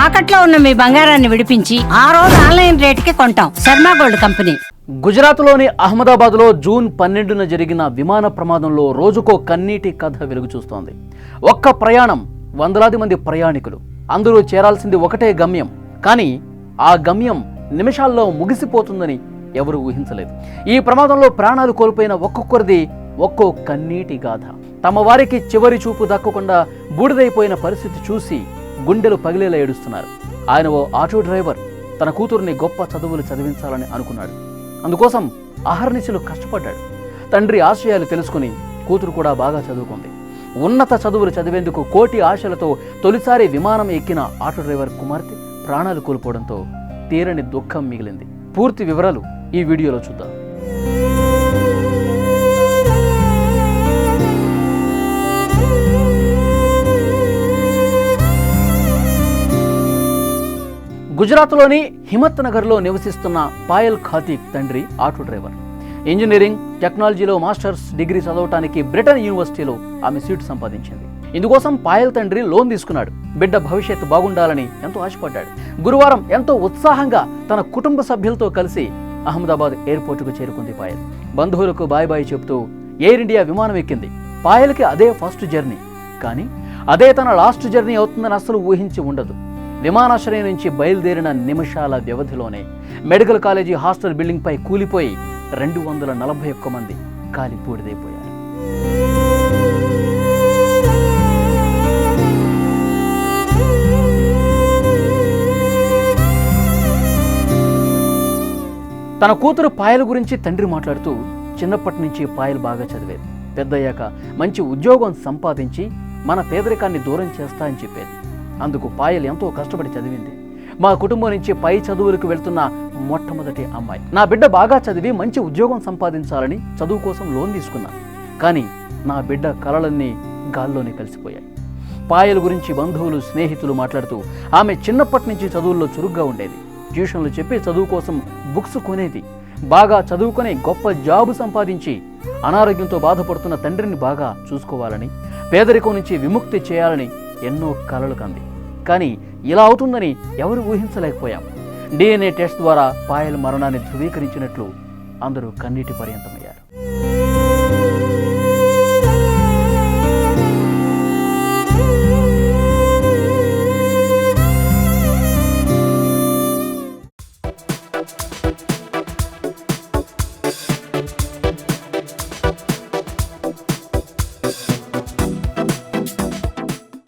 తాకట్లో ఉన్న మీ బంగారాన్ని విడిపించి ఆ రోజు ఆన్లైన్ రేటుకి కొంటాం. Sharma gold company. గుజరాత్లోని అహ్మదాబాద్లో జూన్ 12న జరిగిన విమాన ప్రమాదంలో రోజుకో కన్నీటి కథ వెలుగు చూస్తోంది. ఒక్క ప్రయాణం, వందలాది మంది ప్రయాణికులు, అందరూ చేరాల్సింది ఒకటే గమ్యం. కానీ ఆ గమ్యం నిమిషాల్లో ముగిసిపోతుందని ఎవరూ ఊహించలేదు. ఈ ప్రమాదంలో ప్రాణాలు కోల్పోయిన ఒక్కొక్కరిది ఒక్కో కన్నీటి గాథ. తమ వారికి చివరి చూపు దక్కకుండా బూడిదైపోయిన పరిస్థితి చూసి గుండెలు పగిలేలా ఏడుస్తున్నారు. ఆయన ఓ ఆటో డ్రైవర్ తన కూతుర్ని గొప్ప చదువులు చదివించాలని అనుకున్నాడు. అందుకోసం అహర్నిశలు కష్టపడ్డాడు. తండ్రి ఆశయాలు తెలుసుకుని కూతురు కూడా బాగా చదువుకుంది. ఉన్నత చదువులు చదివేందుకు కోటి ఆశలతో తొలిసారి విమానం ఎక్కిన ఆటో డ్రైవర్ కుమార్తె ప్రాణాలు కోల్పోవడంతో తీరని దుఃఖం మిగిలింది. పూర్తి వివరాలు ఈ వీడియోలో చూద్దాం. గుజరాత్లోని హిమత్ నగర్లో నివసిస్తున్న పాయల్ ఖాతిక్ తండ్రి ఆటో డ్రైవర్. ఇంజనీరింగ్ టెక్నాలజీలో మాస్టర్స్ డిగ్రీ చదవటానికి బ్రిటన్ యూనివర్సిటీలో ఆమె సీటు సంపాదించింది. ఇందుకోసం పాయల్ తండ్రి లోన్ తీసుకున్నాడు. బిడ్డ భవిష్యత్తు బాగుండాలని ఎంతో ఆశపడ్డాడు. గురువారం ఎంతో ఉత్సాహంగా తన కుటుంబ సభ్యులతో కలిసి అహ్మదాబాద్ ఎయిర్పోర్టుకు చేరుకుంది పాయల్. బంధువులకు బాయ్ బాయ్ చెబుతూ ఎయిర్ ఇండియా విమానం ఎక్కింది. పాయల్కి అదే ఫస్ట్ జర్నీ, కానీ అదే తన లాస్ట్ జర్నీ అవుతుందని అస్సలు ఊహించి ఉండదు. విమానాశ్రయం నుంచి బయలుదేరిన నిమిషాల వ్యవధిలోనే మెడికల్ కాలేజీ హాస్టల్ బిల్డింగ్ పై కూలిపోయి 241 మంది కాలి బూడిదైపోయారు. తన కూతురు పాయల్ గురించి తండ్రి మాట్లాడుతూ, చిన్నప్పటి నుంచి పాయల్ బాగా చదివేది, పెద్దయ్యాక మంచి ఉద్యోగం సంపాదించి మన పేదరికాన్ని దూరం చేస్తా అని చెప్పేది. అందుకు పాయల్ ఎంతో కష్టపడి చదివింది. మా కుటుంబం నుంచి పై చదువులకు వెళ్తున్న మొట్టమొదటి అమ్మాయి. నా బిడ్డ బాగా చదివి మంచి ఉద్యోగం సంపాదించాలని చదువు కోసం లోన్ తీసుకున్నాను. కానీ నా బిడ్డ కలలన్నీ గాల్లోనే కలిసిపోయాయి. పాయల్ గురించి బంధువులు, స్నేహితులు మాట్లాడుతూ, ఆమె చిన్నప్పటి నుంచి చదువుల్లో చురుగ్గా ఉండేది. ట్యూషన్లు చెప్పి చదువు కోసం బుక్స్ కొనేది. బాగా చదువుకొని గొప్ప జాబు సంపాదించి అనారోగ్యంతో బాధపడుతున్న తండ్రిని బాగా చూసుకోవాలని, పేదరికం నుంచి విముక్తి చేయాలని ఎన్నో కలలు కంది. కానీ ఇలా అవుతుందని ఎవరు ఊహించలేకపోయాం. DNA టెస్ట్ ద్వారా పాయల్ మరణాన్ని ధృవీకరించినట్లు అందరూ కన్నీటి పర్యంతం.